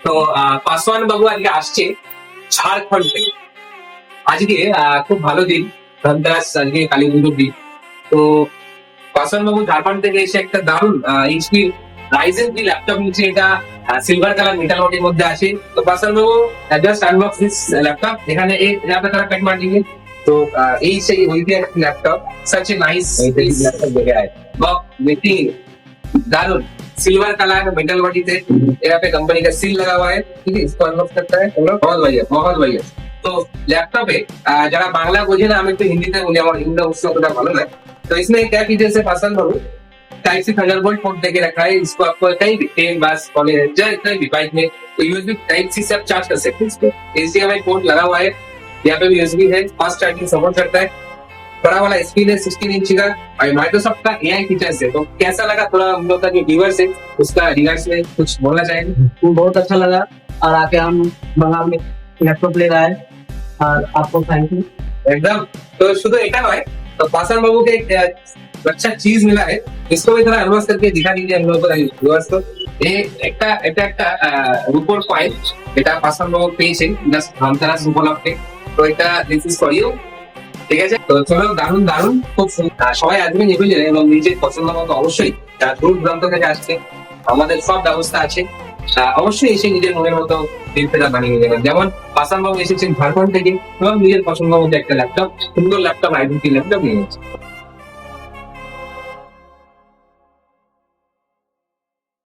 তো পাসওয়ান বাবু আজকে আসছে ঝাড়খণ্ড থেকে। আজকে খুব ভালো দিন, ধনতেরাস, আজকে কালী পুজোর দিন। তো পাসওয়ান বাবু ঝাড়খণ্ড থেকে এসে একটা দারুণ এইচপি রাইজেন 3 ল্যাপটপ নিচ্ছে। এটা সিলভার কালার মেটাল বডির মধ্যে আছে। তো পাসওয়ান বাবু জাস্ট আনবক্স দিস ল্যাপটপ। এখানে এই ল্যাপটপ पैक मार देंगे। तो यही सही वही भी laptop such a nice laptop देखे आए बहुत बेहतरीन दारुण सिल्वर कलर मेटल बॉडी थे। यहाँ पे कंपनी का सील लगा हुआ है, ठीक है। इसको अनबॉक्स करता है बहुत बढ़िया। तो लैपटॉप है जरा बांग्ला बोझे ना, हमें तो हिंदी में बोले हमारे हिंदी उससे उतना मालूम है। तो इसमें क्या फीचर्स है पसंद करूँ, टाइप सी थंडरबोल्ट पोर्ट देके रखा है। इसको आपको कहीं भी ट्रेन बस कॉलेज चाहे कहीं भी बाइक में तो यूएसबी टाइप सी से आप चार्ज कर सकते हैं। इसको एचडीएमआई पोर्ट लगा हुआ है, यहाँ पे भी यूएसबी है, फास्ट चार्जिंग सपोर्ट करता है। बड़ा वाला स्क्रीन है 16 इंच का और माइक्रोसॉफ्ट का एआई फीचर्स है। तो कैसा लगा, थोड़ा हम लोग का जो व्यूअर्स है उसका रिगार्ड्स में कुछ बोलना चाहेंगे? बहुत अच्छा लगा और आके हम बंगाल में लैपटॉप ले रहा है और आपको थैंक यू। एकदम। तो শুধু এটা নয়, তো পাসান বাবুকে एक अच्छा चीज मिला है, इसको भी थोड़ा अनबॉक्स करके दिखा दीजिए हम लोगों को व्यूअर्स को। ये একটা রূপোর কয়েন, এটা পাসান বাবু পেয়েছে জাস্ট ধনতেরাস উপলক্ষে। তো এটা দিস ইজ ফর ইউ, ঠিক আছে। তো চলো, দারুণ দারুণ খুব সবাই আসবেন এভেলেবেল এবং নিজের পছন্দ মতো অবশ্যই দূর দূরান্ত থেকে আসছে, আমাদের সব ব্যবস্থা আছে। অবশ্যই এসে নিজের মনের মতো দিনটা বানিয়ে নিয়ে যাবেন। যেমন পাসান বাবু এসেছেন ঝাড়খণ্ড থেকে এবং নিজের পছন্দ মতো একটা ল্যাপটপ, সুন্দর ল্যাপটপ, আইডেন্টি ল্যাপটপ নিয়ে গেছে।